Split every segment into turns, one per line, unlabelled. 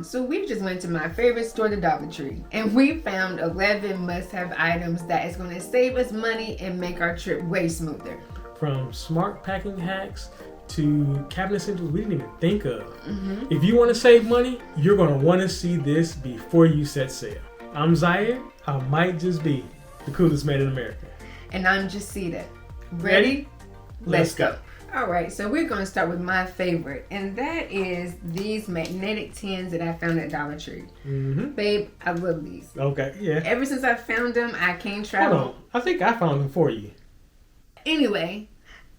So we just went to my favorite store, the Dollar Tree, and we found 11 must-have items that is going to save us money and make our trip way smoother.
From smart packing hacks to cabinet essentials we didn't even think of. If you want to save money, you're going to want to see this before you set sail. I'm Zaire. I might just be the coolest man in America.
And I'm Jacita. Ready? Let's go. All right, so we're going to start with my favorite, and that is these magnetic tins that I found at Dollar Tree. Babe, I love these.
Okay, yeah.
Ever since I found them, I can't travel.
Hold on. I think I found them for you.
Anyway,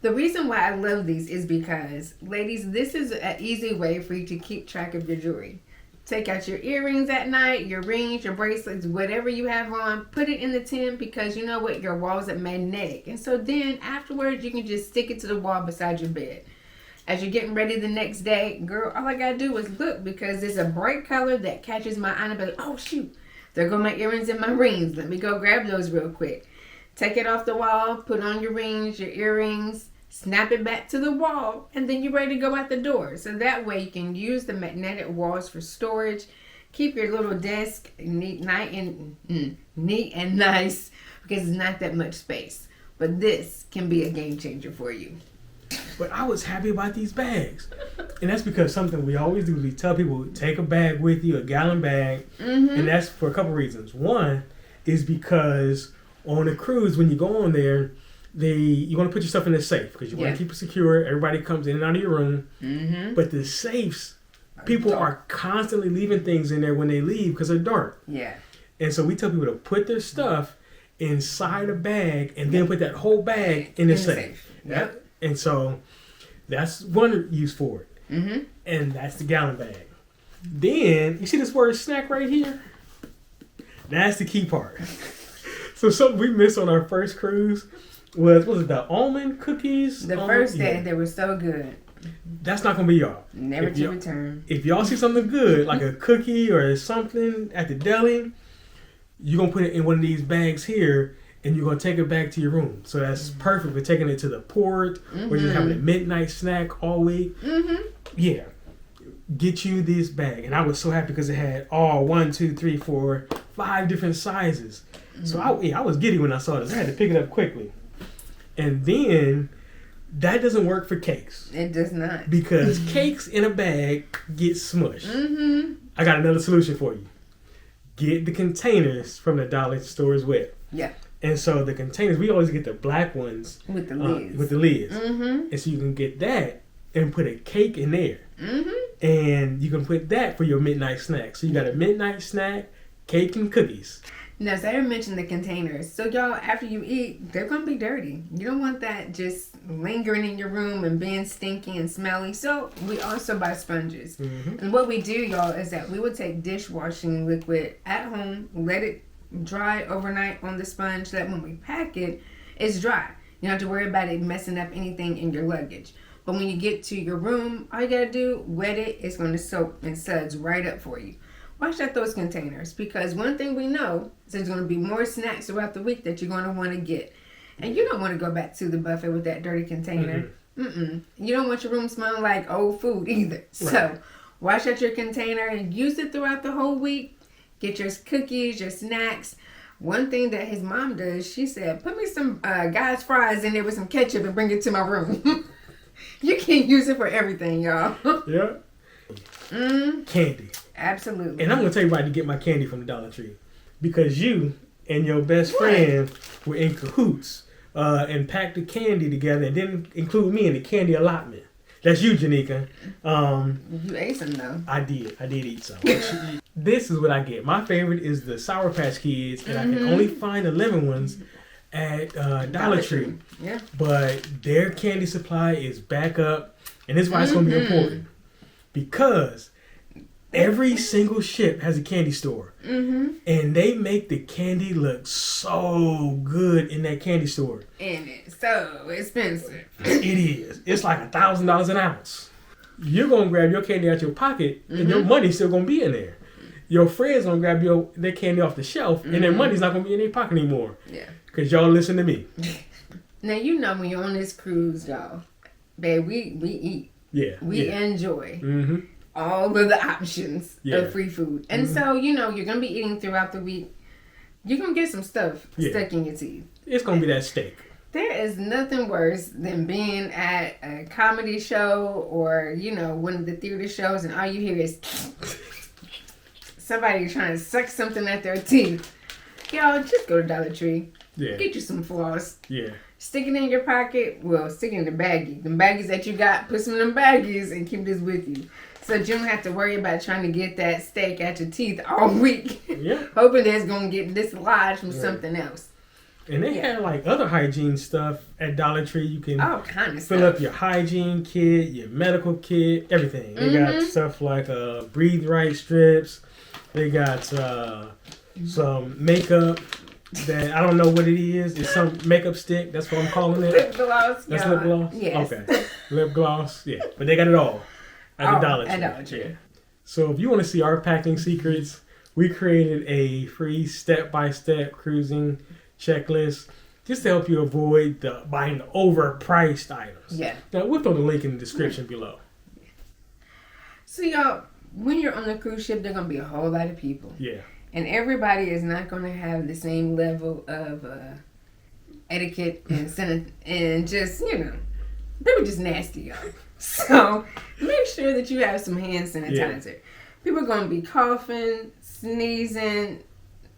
the reason why I love these is because, ladies, this is an easy way for you to keep track of your jewelry. Take out your earrings at night, your rings, your bracelets, whatever you have on, put it in the tin because you know what? Your walls are magnetic. And so then afterwards, you can just stick it to the wall beside your bed. As you're getting ready the next day, girl, all I got to do is look because there's a bright color that catches my eye and I'll be like, oh, shoot, there go my earrings and my rings. Let me go grab those real quick. Take it off the wall, put on your rings, your earrings, snap it back to the wall, and then you're ready to go out the door. So that way you can use the magnetic walls for storage. Keep your little desk neat and nice because it's not that much space. But this can be a game changer for you.
But I was happy about these bags. And that's because something we always do is we tell people, take a bag with you, a gallon bag. And that's for a couple reasons. One is because on a cruise, when you go on there, you want to put your stuff in the safe because you want to keep it secure. Everybody comes in and out of your room. But the safes, people are constantly leaving things in there when they leave because they're dark.
Yeah.
And so we tell people to put their stuff inside a bag and then put that whole bag in the safe.
Yep.
And so that's one use for it. And that's the gallon bag. Then, you see this word snack right here? That's the key part. So something we missed on our first cruise was it the almond cookies?
The first day, they were so good.
That's not going to be y'all.
Never to return.
If y'all see something good, like a cookie or something at the deli, you're going to put it in one of these bags here, and you're going to take it back to your room. So that's perfect for taking it to the port, or just having a midnight snack all week. Yeah. Get you this bag. And I was so happy because it had all 1, 2, 3, 4, 5 different sizes. So I was giddy when I saw this. I had to pick it up quickly. And then that doesn't work for cakes.
It does not.
Because cakes in a bag get smushed. I got another solution for you. Get the containers from the dollar store as well.
Yeah.
And so the containers, we always get the black ones.
With the lids.
With the lids. And so you can get that and put a cake in there. And you can put that for your midnight snack. So you got a midnight snack, cake and cookies.
Now, Sarah mentioned the containers. So, y'all, after you eat, they're going to be dirty. You don't want that just lingering in your room and being stinky and smelly. So, we also buy sponges. And what we do, y'all, is that we would take dishwashing liquid at home, let it dry overnight on the sponge so that when we pack it, it's dry. You don't have to worry about it messing up anything in your luggage. But when you get to your room, all you got to do, wet it. It's going to soak and suds right up for you. Wash out those containers because one thing we know is there's going to be more snacks throughout the week that you're going to want to get. And you don't want to go back to the buffet with that dirty container. You don't want your room smelling like old food either. Right. So wash out your container and use it throughout the whole week. Get your cookies, your snacks. One thing that his mom does, she said, put me some Guy's fries in there with some ketchup and bring it to my room. You can't use it for everything, y'all.
Yeah. Candy.
Absolutely.
And I'm going to tell you why to get my candy from the Dollar Tree. Because you and your best friend were in cahoots and packed the candy together and didn't include me in the candy allotment. That's you, Janika.
You ate some, though.
I did eat some. This is what I get. My favorite is the Sour Patch Kids, and I can only find the lemon ones at Dollar Tree.
Yeah.
But their candy supply is back up, and this is why it's going to be important. Because every single ship has a candy store. And they make the candy look so good in that candy store.
And it's so expensive.
It is. It's like $1,000 an ounce. You're going to grab your candy out your pocket, and your money's still going to be in there. Your friends going to grab their candy off the shelf, and their money's not going to be in their pocket anymore.
Yeah.
Because y'all listen to me.
Now, you know when you're on this cruise, y'all, babe, we eat.
Yeah.
We enjoy. all of the options of free food. And so, you know, you're going to be eating throughout the week. You're going to get some stuff stuck in your teeth.
It's going to be that steak.
There is nothing worse than being at a comedy show or, you know, one of the theater shows and all you hear is somebody trying to suck something at their teeth. Y'all, just go to Dollar Tree. Yeah. Get you some floss. Yeah. Stick it in your pocket. Well, stick it in the baggie. The baggies that you got, put some in them baggies and keep this with you. So you don't have to worry about trying to get that steak at your teeth all week. Yeah. Hoping that it's going to get dislodged from something else.
And they have like other hygiene stuff at Dollar Tree. You can
all kind of
fill up your hygiene kit, your medical kit, everything. They got stuff like Breathe Right strips. They got some makeup that I don't know what it is. It's some makeup stick. That's what I'm calling it.
Lip gloss.
That's lip gloss?
Yes.
Okay. Lip gloss. Yeah. But they got it all at the Dollar Tree.
At Dollar Tree.
Yeah. So if you want to see our packing secrets, we created a free step-by-step cruising checklist just to help you avoid buying the overpriced items. Yeah. Now, we'll throw the link in the description below.
So, y'all, when you're on the cruise ship, there are going to be a whole lot of people. Yeah. And everybody is not going to have the same level of etiquette and just, you know, they were just nasty, y'all. So, make sure that you have some hand sanitizer. Yeah. People are going to be coughing, sneezing,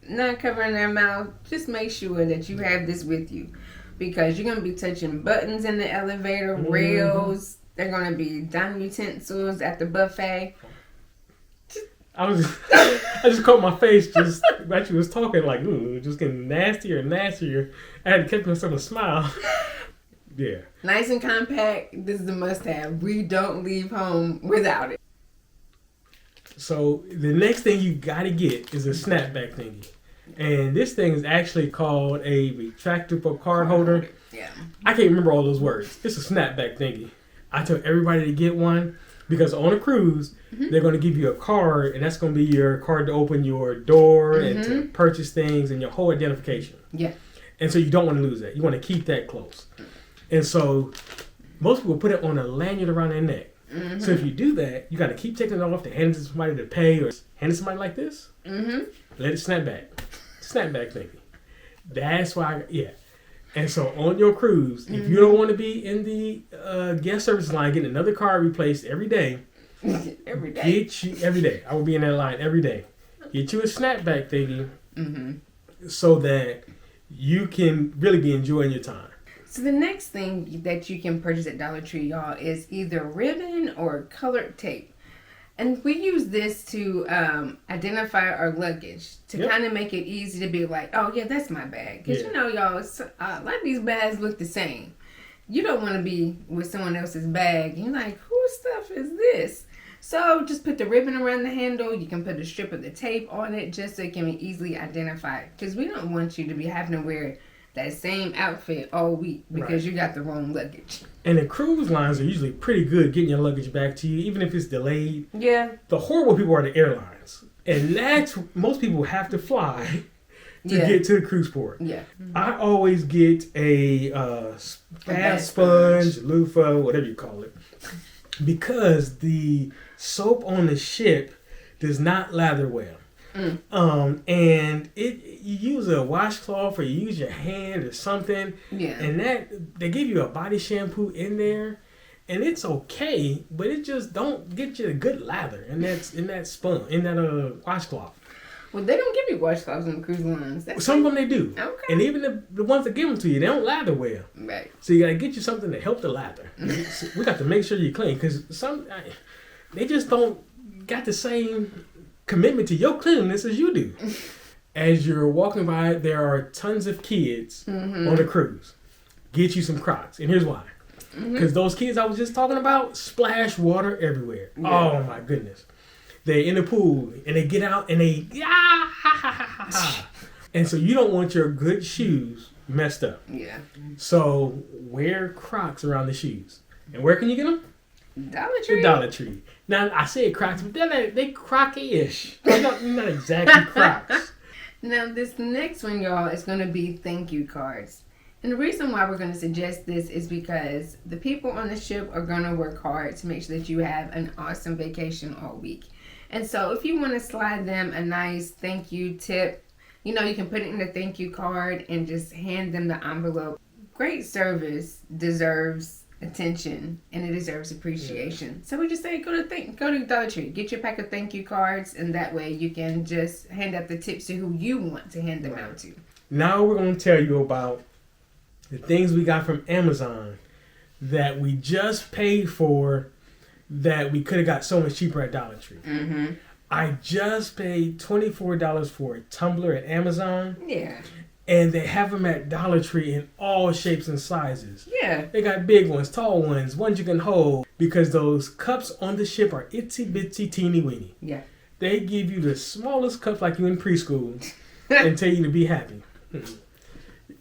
not covering their mouth. Just make sure that you have this with you because you're going to be touching buttons in the elevator, rails. They're going to be dining utensils at the buffet.
I just caught my face just while you was talking, like, ooh, just getting nastier and nastier. I had to keep myself a smile. Yeah.
Nice and compact. This is a must-have. We don't leave home without it.
So the next thing you got to get is a snapback thingy. And this thing is actually called a retractable card holder. Yeah. I can't remember all those words. It's a snapback thingy. I tell everybody to get one because on a cruise, they're going to give you a card, and that's going to be your card to open your door and to purchase things and your whole identification. Yeah. And so you don't want to lose that. You want to keep that close. And so most people put it on a lanyard around their neck. So if you do that, you got to keep taking it off to hand it to somebody to pay or hand it to somebody like this. Let it snap back. Snapback thingy. That's why, And so on your cruise, if you don't want to be in the guest service line getting another card replaced every day,
every day,
I will be in that line every day. Get you a snapback thingy so that you can really be enjoying your time.
So the next thing that you can purchase at Dollar Tree, y'all, is either ribbon or colored tape. And we use this to identify our luggage to kind of make it easy to be like, oh, yeah, that's my bag. Because, you know, y'all, a lot of these bags look the same. You don't want to be with someone else's bag. You're like, whose stuff is this? So just put the ribbon around the handle. You can put a strip of the tape on it just so it can be easily identified. Because we don't want you to be having to wear that same outfit all week because you got the wrong luggage.
And the cruise lines are usually pretty good getting your luggage back to you, even if it's delayed.
Yeah.
The horrible people are the airlines. And that's, most people have to fly to get to the cruise port. Yeah. I always get a bath sponge, loofah, whatever you call it, because the soap on the ship does not lather well. And you use a washcloth or you use your hand or something. Yeah. And that they give you a body shampoo in there, and it's okay, but it just don't get you a good lather in that washcloth.
Well, they don't give you washcloths on the cruise lines.
Some of them they do.
Okay.
And even the ones that give them to you, they don't lather well. Right. So you gotta get you something to help the lather. So we got to make sure you're clean because they just don't got the same commitment to your cleanliness as you do. As you're walking by, there are tons of kids on the cruise. Get you some Crocs, and here's why. Because those kids I was just talking about splash water everywhere. Yeah. Oh my goodness. They're in the pool and they get out and they and so you don't want your good shoes messed up. Yeah. So wear Crocs around the shoes. And where can you get them?
Dollar Tree.
The Dollar Tree. Now I say Crocs, but they Croc-ish. They're not exactly Crocs.
Now this next one, y'all, is gonna be thank you cards. And the reason why we're going to suggest this is because the people on the ship are going to work hard to make sure that you have an awesome vacation all week. And so if you want to slide them a nice thank you tip, you know, you can put it in the thank you card and just hand them the envelope. Great service deserves attention and it deserves appreciation. Yeah. So we just say go to Dollar Tree, get your pack of thank you cards, and that way you can just hand out the tips to who you want to hand them out to.
Now we're going to tell you about the things we got from Amazon that we just paid for that we could have got so much cheaper at Dollar Tree.
Mm-hmm.
I just paid $24 for a tumbler at Amazon.
Yeah.
And they have them at Dollar Tree in all shapes and sizes.
Yeah.
They got big ones, tall ones you can hold. Because those cups on the ship are itsy bitsy teeny weeny.
Yeah.
They give you the smallest cups like you in preschool and tell you to be happy.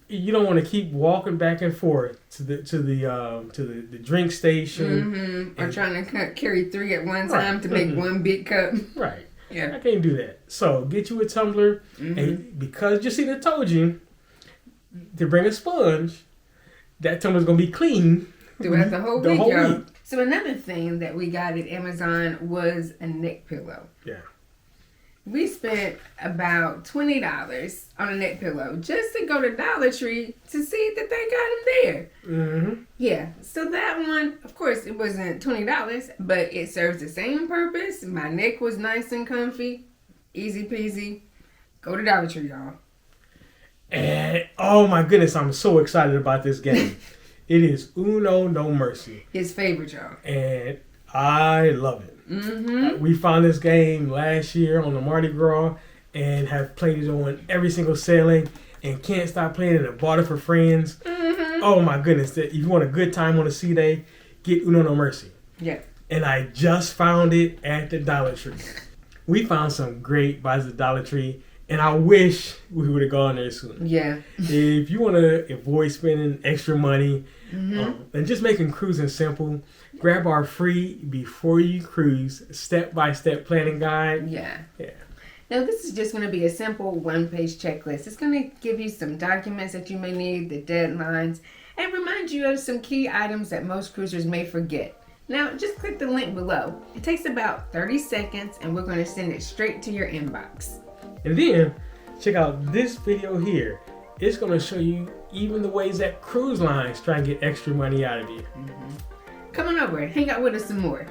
You don't want to keep walking back and forth to the drink station.
Mm-hmm. Or trying to carry 3 at one time to make one big cup.
Right.
Yeah.
I can't do that. So get you a tumbler, and because Jacina told you to bring a sponge, that tumbler's gonna be clean
throughout the whole week. So another thing that we got at Amazon was a neck pillow.
Yeah.
We spent about $20 on a neck pillow just to go to Dollar Tree to see that they got them there.
Mm-hmm.
Yeah, so that one, of course, it wasn't $20, but it serves the same purpose. My neck was nice and comfy, easy peasy. Go to Dollar Tree, y'all.
And oh my goodness, I'm so excited about this game. It is Uno No Mercy.
His favorite, y'all.
And I love it.
Mm-hmm.
We found this game last year on the Mardi Gras and have played it on every single sailing and can't stop playing it and bought it for friends.
Mm-hmm.
Oh my goodness. If you want a good time on a sea day, get Uno No Mercy.
Yeah.
And I just found it at the Dollar Tree. We found some great buys at the Dollar Tree, and I wish we would have gone there sooner.
Yeah.
If you want to avoid spending extra money and just making cruising simple, grab our free Before You Cruise step-by-step planning guide.
Yeah.
Yeah.
Now, this is just going to be a simple one-page checklist. It's going to give you some documents that you may need, the deadlines, and remind you of some key items that most cruisers may forget. Now, just click the link below. It takes about 30 seconds, and we're going to send it straight to your inbox.
And then, check out this video here. It's going to show you even the ways that cruise lines try and get extra money out of you.
Come on over and hang out with us some more.